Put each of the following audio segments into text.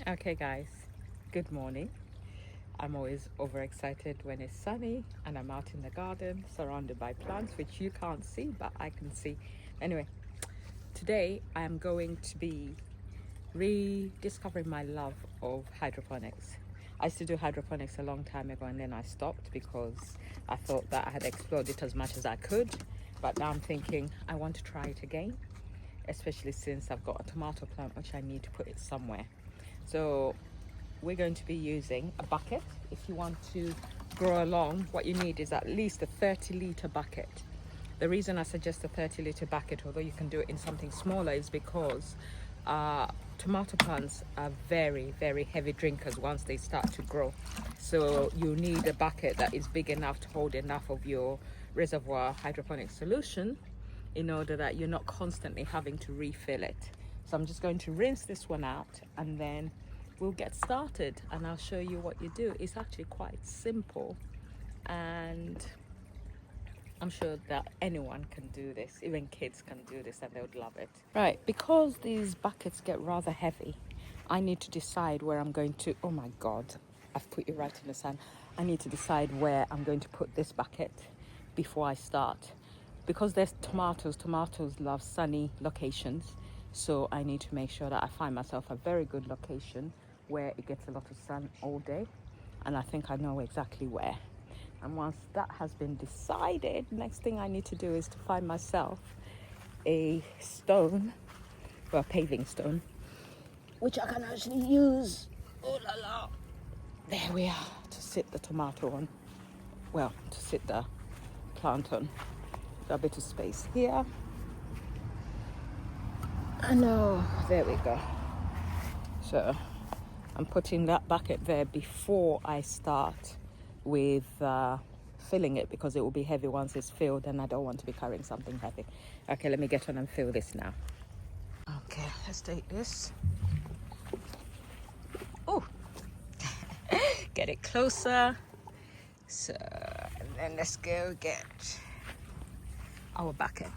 Okay guys, good morning. I'm always overexcited when it's sunny and I'm out in the garden surrounded by plants which you can't see but I can see. Anyway, today I am going to be rediscovering my love of hydroponics. I used to do hydroponics a long time ago and then I stopped because I thought that I had explored it as much as I could, but now I'm thinking I want to try it again, especially since I've got a tomato plant which I need to put it somewhere. So we're going to be using a bucket. If you want to grow along, what you need is at least a 30-litre bucket. The reason I suggest a 30-litre bucket, although you can do it in something smaller, is because tomato plants are very, very heavy drinkers once they start to grow. So you need a bucket that is big enough to hold enough of your reservoir hydroponic solution in order that you're not constantly having to refill it. So I'm just going to rinse this one out and then we'll get started and I'll show you what you do. It's actually quite simple and I'm sure that anyone can do this, even kids can do this and they would love it. Right, because these buckets get rather heavy, I need to decide where I'm going to, oh my God, I've put you right in the sand. I need to decide where I'm going to put this bucket before I start. Because there's tomatoes love sunny locations. So I need to make sure that I find myself a very good location where it gets a lot of sun all day. And I think I know exactly where. And once that has been decided, next thing I need to do is to find myself a stone, well, a paving stone, which I can actually use, oh la la, there we are, to sit the tomato on. Well, to sit the plant on. Got a bit of space here. I know, there we go. So I'm putting that bucket there before I start with filling it, because it will be heavy once it's filled and I don't want to be carrying something heavy. Okay, let me get on and fill this now. Okay, let's take this. Oh, get it closer. So, and then let's go get our bucket.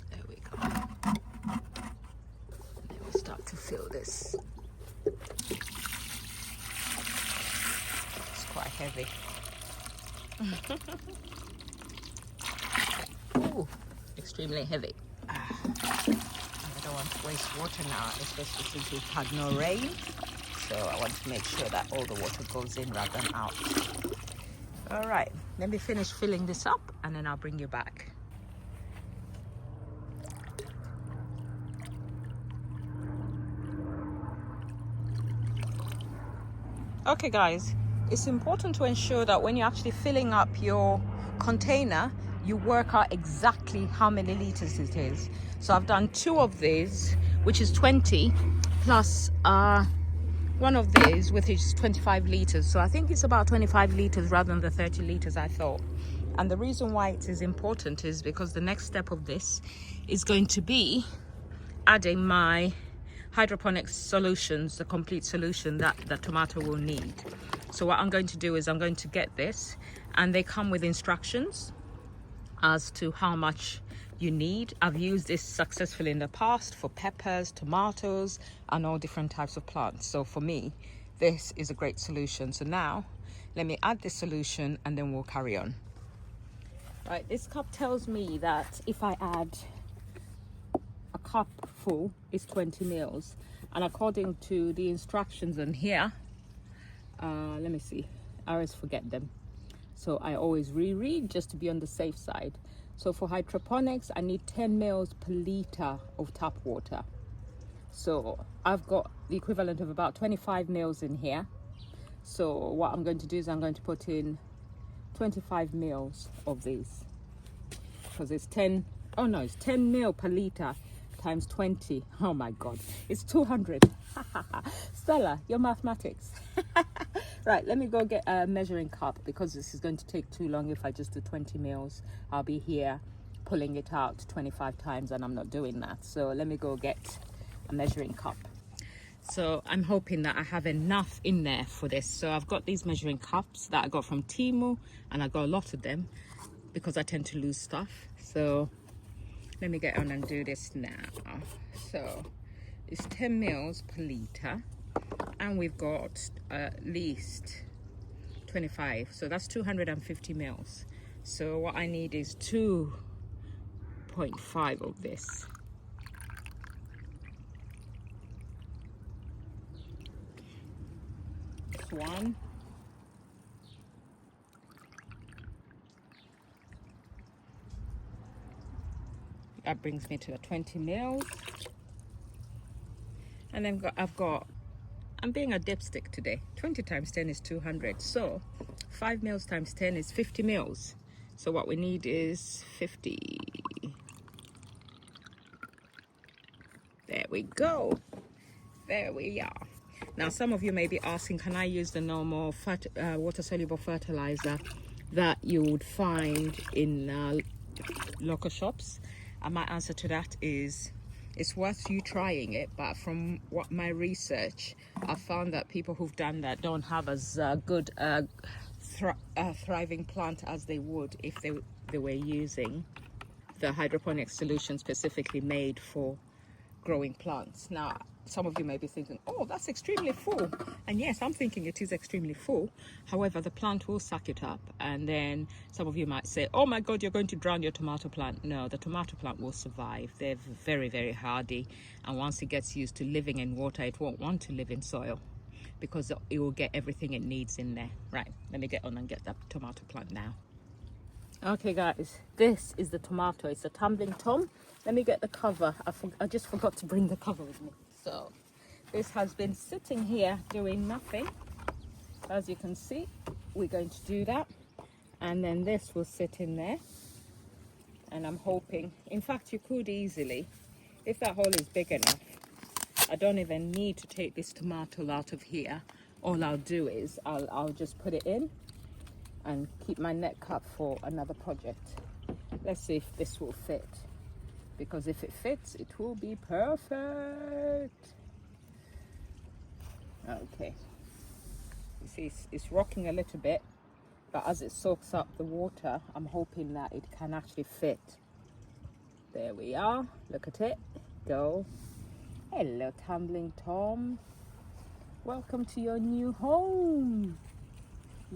There we go. And then we'll start to fill this. It's quite heavy. Ooh, extremely heavy. I don't want to waste water now, especially since we've had no rain. So I want to make sure that all the water goes in rather than out. All right, let me finish filling this up and then I'll bring you back. Okay guys, it's important to ensure that when you're actually filling up your container, you work out exactly how many liters it is. So I've done 2 of these, which is 20, plus one of these, which is 25 liters. So I think it's about 25 liters rather than the 30 liters I thought. And the reason why it is important is because the next step of this is going to be adding my hydroponics solutions, the complete solution that the tomato will need. So what I'm going to do is I'm going to get this, and they come with instructions as to how much you need. I've used this successfully in the past for peppers, tomatoes, and all different types of plants. So for me, this is a great solution. So now let me add this solution and then we'll carry on. Right, this cup tells me that if I add a cup full is 20 mils, and according to the instructions on here, let me see, I always forget them, so I always reread just to be on the safe side. So for hydroponics I need 10 mils per litre of tap water, so I've got the equivalent of about 25 mils in here. So what I'm going to do is I'm going to put in 25 mils of these, because it's 10 mil per litre times 20. Oh my God, it's 200. Stella, your mathematics. Right, let me go get a measuring cup, because this is going to take too long. If I just do 20 mils, I'll be here pulling it out 25 times and I'm not doing that. So let me go get a measuring cup. So I'm hoping that I have enough in there for this. So I've got these measuring cups that I got from Temu, and I got a lot of them because I tend to lose stuff. So let me get on and do this now. So it's 10 mils per litre, and we've got at least 25, so that's 250 mils. So what I need is 2.5 of this. This one. That brings me to the 20 mils. And then I'm being a dipstick today. 20 times 10 is 200. So 5 mils times 10 is 50 mils. So what we need is 50. There we go. There we are. Now some of you may be asking, can I use the normal water-soluble fertilizer that you would find in local shops? And my answer to that is, it's worth you trying it, but from what my research, I found that people who've done that don't have as good thriving plant as they would if they were using the hydroponic solution specifically made for growing plants. Now, some of you may be thinking, oh, that's extremely full. And yes, I'm thinking it is extremely full. However, the plant will suck it up. And then some of you might say, oh my God, you're going to drown your tomato plant. No, the tomato plant will survive. They're very, very hardy. And once it gets used to living in water, it won't want to live in soil because it will get everything it needs in there. Right, let me get on and get that tomato plant now. Okay guys, this is the tomato. It's a tumbling tom. Let me get the cover. I just forgot to bring the cover with me. So this has been sitting here doing nothing. As you can see, we're going to do that. And then this will sit in there. And I'm hoping, in fact, you could easily, if that hole is big enough, I don't even need to take this tomato out of here. All I'll do is I'll just put it in and keep my net cut for another project. Let's see if this will fit, because if it fits, it will be perfect. Okay, you see it's rocking a little bit, but as it soaks up the water, I'm hoping that it can actually fit. There we are, look at it, go. Hello tumbling tom, welcome to your new home.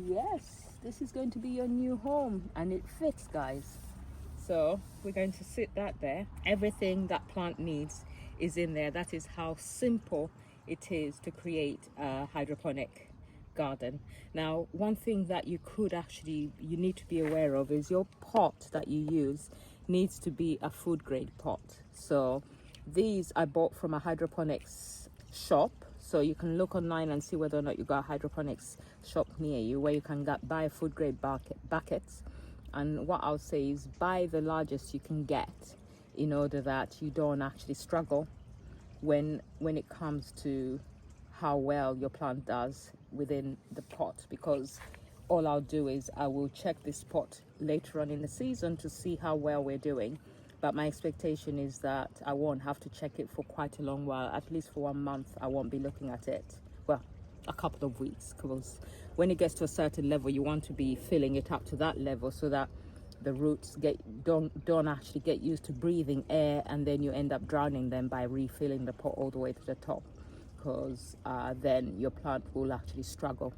Yes, this is going to be your new home, and it fits, guys. So we're going to sit that there. Everything that plant needs is in there. That is how simple it is to create a hydroponic garden. Now, one thing that you need to be aware of is your pot that you use needs to be a food grade pot. So these I bought from a hydroponics shop. So you can look online and see whether or not you got a hydroponics shop near you where you can buy food grade buckets. And what I'll say is buy the largest you can get in order that you don't actually struggle when it comes to how well your plant does within the pot, because all I'll do is I will check this pot later on in the season to see how well we're doing. But my expectation is that I won't have to check it for quite a long while. At least for 1 month, I won't be looking at it. Well, a couple of weeks, because when it gets to a certain level, you want to be filling it up to that level so that the roots don't actually get used to breathing air, and then you end up drowning them by refilling the pot all the way to the top, because then your plant will actually struggle.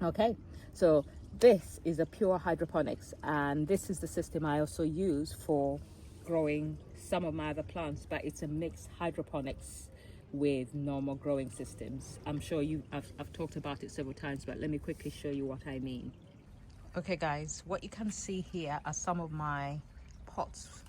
Okay, so this is a pure hydroponics, and this is the system I also use for growing some of my other plants, but it's a mixed hydroponics with normal growing systems. I'm sure I've talked about it several times, but let me quickly show you what I mean. Okay guys, what you can see here are some of my pots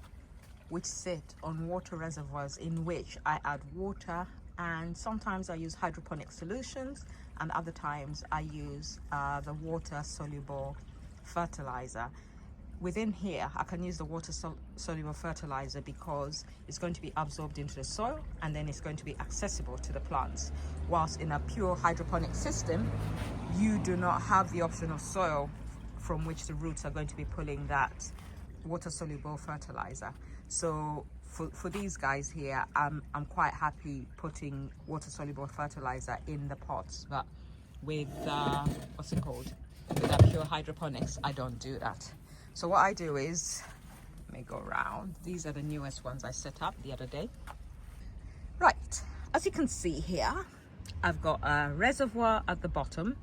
which sit on water reservoirs in which I add water, and sometimes I use hydroponic solutions, and other times I use the water soluble fertilizer. Within here, I can use the water soluble fertilizer because it's going to be absorbed into the soil, and then it's going to be accessible to the plants. Whilst in a pure hydroponic system, you do not have the option of soil from which the roots are going to be pulling that water soluble fertilizer. So for these guys here, I'm quite happy putting water soluble fertilizer in the pots, but with with our pure hydroponics, I don't do that. So what I do is Let me go around. These are the newest ones I set up the other day. Right, as you can see here, I've got a reservoir at the bottom,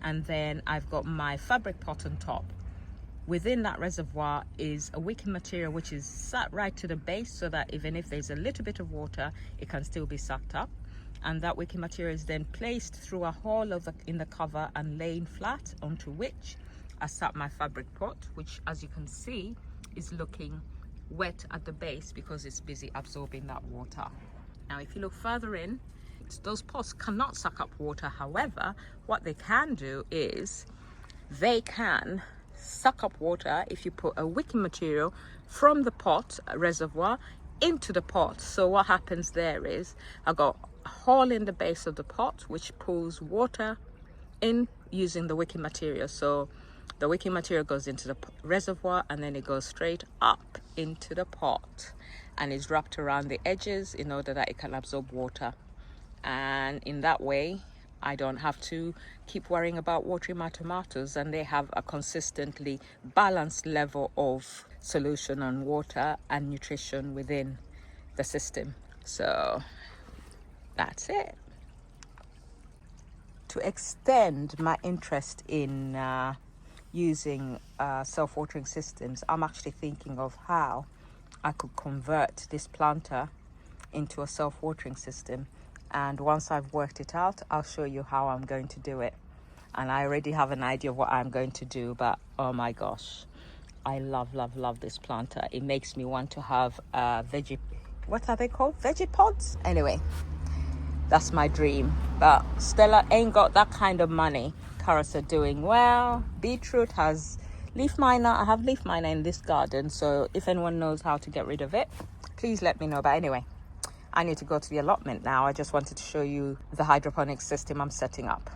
and then I've got my fabric pot on top. Within that reservoir is a wicking material which is sat right to the base, so that even if there's a little bit of water, it can still be sucked up. And that wicking material is then placed through a hole in the cover and laying flat, onto which I sat my fabric pot, which, as you can see, is looking wet at the base because it's busy absorbing that water. Now if you look further in, those pots cannot suck up water. However, what they can do is they can suck up water if you put a wicking material from the pot reservoir into the pot. So what happens there is I got a hole in the base of the pot which pulls water in using the wicking material. So the wicking material goes into the reservoir and then it goes straight up into the pot and is wrapped around the edges in order that it can absorb water. And in that way I don't have to keep worrying about watering my tomatoes, and they have a consistently balanced level of solution on water and nutrition within the system. So that's it. To extend my interest in using self-watering systems, I'm actually thinking of how I could convert this planter into a self-watering system. And once I've worked it out, I'll show you how I'm going to do it. And I already have an idea of what I'm going to do, but oh my gosh, I love this planter. It makes me want to have what are they called? Veggie pods? Anyway, that's my dream. But Stella ain't got that kind of money. Carrots are doing well. Beetroot has leaf miner. I have leaf miner in this garden, so if anyone knows how to get rid of it, please let me know. But anyway, I need to go to the allotment now. I just wanted to show you the hydroponics system I'm setting up.